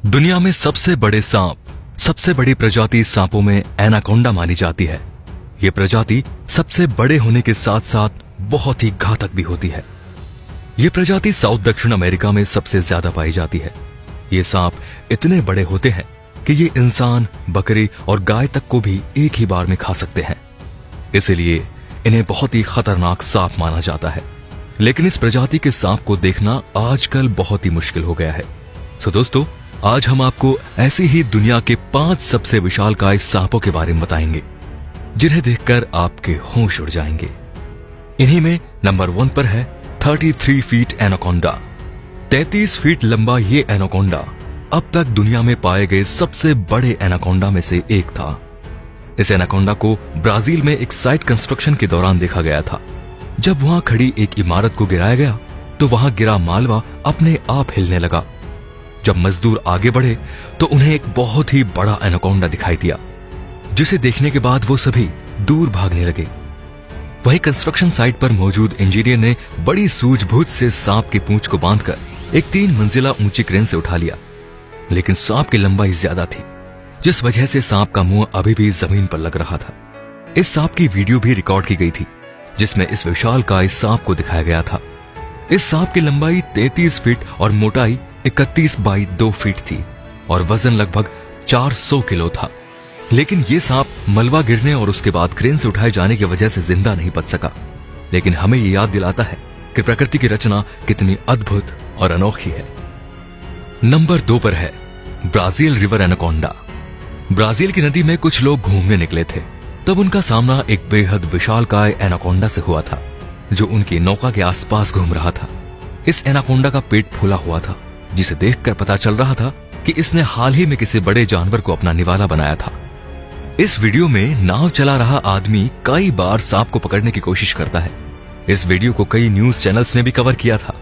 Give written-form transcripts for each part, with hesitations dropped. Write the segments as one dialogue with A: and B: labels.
A: दुनिया में सबसे बड़े सांप, सबसे बड़ी प्रजाति सांपों में एनाकोंडा मानी जाती है। ये प्रजाति सबसे बड़े होने के साथ साथ बहुत ही घातक भी होती है। ये प्रजाति साउथ दक्षिण अमेरिका में सबसे ज्यादा पाई जाती है। ये सांप इतने बड़े होते हैं कि ये इंसान, बकरी और गाय तक को भी एक ही बार में खा सकते हैं। इसलिए इन्हें बहुत ही खतरनाक सांप माना जाता है। लेकिन इस प्रजाति के सांप को देखना आजकल बहुत ही मुश्किल हो गया है। सो दोस्तों, आज हम आपको ऐसी ही दुनिया के 5 सबसे विशालकाय सांपों के बारे में बताएंगे जिन्हें देखकर आपके होश उड़ जाएंगे। इन्हीं में नंबर 1 पर है 33 फीट एनाकोंडा। 33 फीट लंबा ये एनाकोंडा अब तक दुनिया में पाए गए सबसे बड़े एनाकोंडा में से एक था। इस एनाकोंडा को ब्राजील में एक साइट कंस्ट्रक्शन के दौरान देखा गया था। जब वहां खड़ी एक इमारत को गिराया गया तो वहां गिरा मालवा अपने आप हिलने लगा। जब मजदूर आगे बढ़े तो उन्हें एक बहुत ही बड़ा एनाकोंडा दिखाई दिया, जिसे देखने के बाद वो सभी दूर भागने लगे। वहीं कंस्ट्रक्शन साइट पर मौजूद इंजीनियर ने बड़ी सूझबूझ से सांप की पूंछ को बांधकर एक 3 मंजिला ऊंची क्रेन से उठा लिया। लेकिन सांप की लंबाई ज्यादा थी, जिस वजह से सांप का मुंह अभी भी जमीन पर लग रहा था। इस सांप की वीडियो भी रिकॉर्ड की गई थी, जिसमें इस विशालकाय सांप को दिखाया गया था। इस सांप की लंबाई 33 फीट और मोटाई 31 बाई 2 फीट थी और वजन लगभग 400 किलो था। लेकिन ये सांप मलबा गिरने और उसके बाद क्रेन से उठाए जाने की वजह से जिंदा नहीं बच सका। लेकिन हमें ये याद दिलाता है कि प्रकृति की रचना कितनी अद्भुत और अनोखी है। नंबर 2 पर है ब्राजील रिवर एनाकोंडा। ब्राजील की नदी में कुछ लोग घूमने निकले थे, तब उनका सामना एक बेहद विशालकाय एनाकोंडा से हुआ था, जो उनकी नौका के आसपास घूम रहा था। इस एनाकोंडा का पेट फूला हुआ था, जिसे देखकर पता चल रहा था कि इसने हाल ही में किसी बड़े जानवर को अपना निवाला बनाया था। इस वीडियो में नाव चला रहा आदमी कई बार सांप को पकड़ने की कोशिश करता है। इस वीडियो को कई न्यूज चैनल्स ने भी कवर किया था,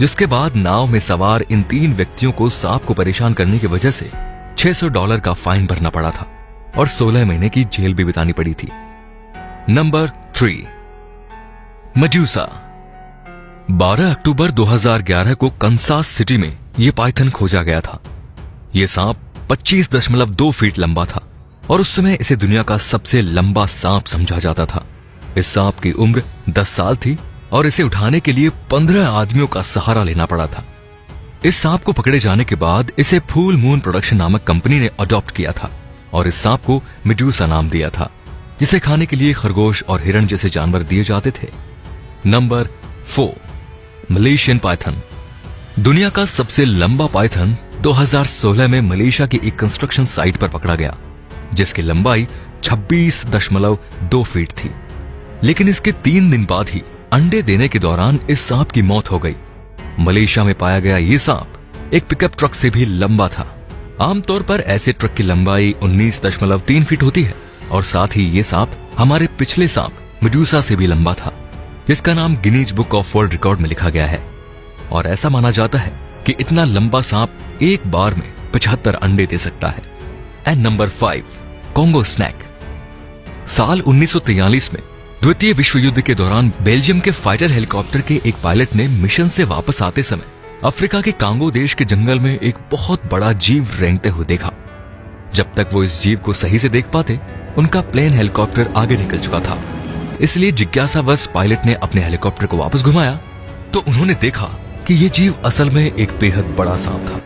A: जिसके बाद नाव में सवार इन 3 व्यक्तियों को सांप को परेशान करने की वजह से $600 का फाइन भरना पड़ा था और 16 महीने की जेल भी बितानी पड़ी थी। Number 3, Medusa. 12 अक्टूबर 2011 को कंसास सिटी में यह पाइथन खोजा गया था। यह सांप 25.2 फीट लंबा था और उस समय इसे दुनिया का सबसे लंबा सांप समझा जाता था। इस सांप की उम्र 10 साल थी और इसे उठाने के लिए 15 आदमियों का सहारा लेना पड़ा था। इस सांप को पकड़े जाने के बाद इसे फुल मून प्रोडक्शन नामक कंपनी ने अडॉप्ट किया था और इस सांप को मेडूसा नाम दिया था, जिसे खाने के लिए खरगोश और हिरण जैसे जानवर दिए जाते थे। Number 4, Malaysian Python. दुनिया का सबसे लंबा पाइथन 2016 में मलेशिया की एक कंस्ट्रक्शन साइट पर पकड़ा गया, जिसकी लंबाई 26.2 फीट थी। लेकिन इसके 3 दिन बाद ही अंडे देने के दौरान इस सांप की मौत हो गई। मलेशिया में पाया गया ये सांप एक पिकअप ट्रक से भी लंबा था। आमतौर पर ऐसे ट्रक की लंबाई 19.3 फीट होती है और साथ ही ये सांप हमारे पिछले सांप मेडूसा से भी लंबा था, जिसका नाम Guinness book of world record में लिखा गया है। और ऐसा माना जाता है कि इतना लंबा सांप एक बार में 75 अंडे दे सकता है। And number 5, Congo snake. साल 1943 में द्वितीय विश्व युद्ध के दौरान बेल्जियम के फाइटर हेलीकॉप्टर के एक पायलट ने मिशन से वापस आते समय अफ्रीका के कांगो देश के जंगल में एक बहुत बड़ा जीव रेंगते हुए देखा। जब तक वो इस जीव को सही से देख पाते, उनका प्लेन हेलीकॉप्टर आगे निकल चुका था। इसलिए जिज्ञासावश पायलट ने अपने हेलीकॉप्टर को वापस घुमाया तो उन्होंने देखा कि ये जीव असल में एक बेहद बड़ा सांप था।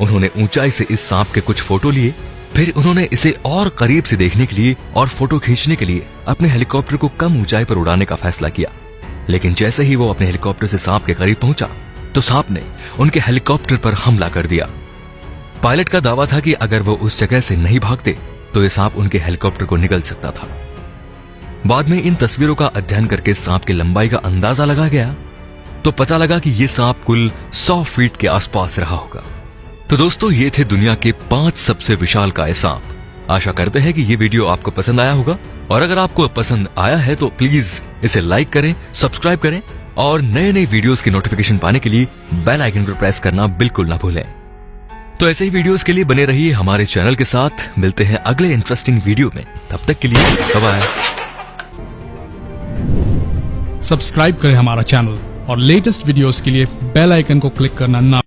A: उन्होंने ऊंचाई से इस सांप के कुछ फोटो लिए, फिर उन्होंने इसे और करीब से देखने के लिए और फोटो खींचने के लिए अपने हेलीकॉप्टर को कम ऊंचाई पर उड़ाने का फैसला किया। लेकिन जैसे ही वो अपने हेलीकॉप्टर से सांप के करीब पहुंचा तो सांप ने उनके हेलीकॉप्टर पर हमला कर दिया। पायलट का दावा था कि अगर वो उस जगह से नहीं भागते तो ये सांप उनके हेलीकॉप्टर को निगल सकता था। बाद में इन तस्वीरों का अध्ययन करके सांप की लंबाई का अंदाजा लगाया गया तो पता लगा कि ये सांप कुल 100 फीट के आसपास रहा होगा। तो दोस्तों, ये थे दुनिया के 5 सबसे विशालकाय सांप। आशा करते हैं कि ये वीडियो आपको पसंद आया होगा और अगर आपको पसंद आया है तो प्लीज इसे लाइक करें, सब्सक्राइब करें और नए नए वीडियोस की नोटिफिकेशन पाने के लिए बेल आइकन पर प्रेस करना बिल्कुल ना भूलें। तो ऐसे ही वीडियोस के लिए बने रहिए हमारे चैनल के साथ। मिलते हैं अगले इंटरेस्टिंग वीडियो में, तब तक के लिए बाय बाय।
B: सब्सक्राइब करें हमारा चैनल और लेटेस्ट वीडियोस के लिए बेल आइकन को क्लिक करना ना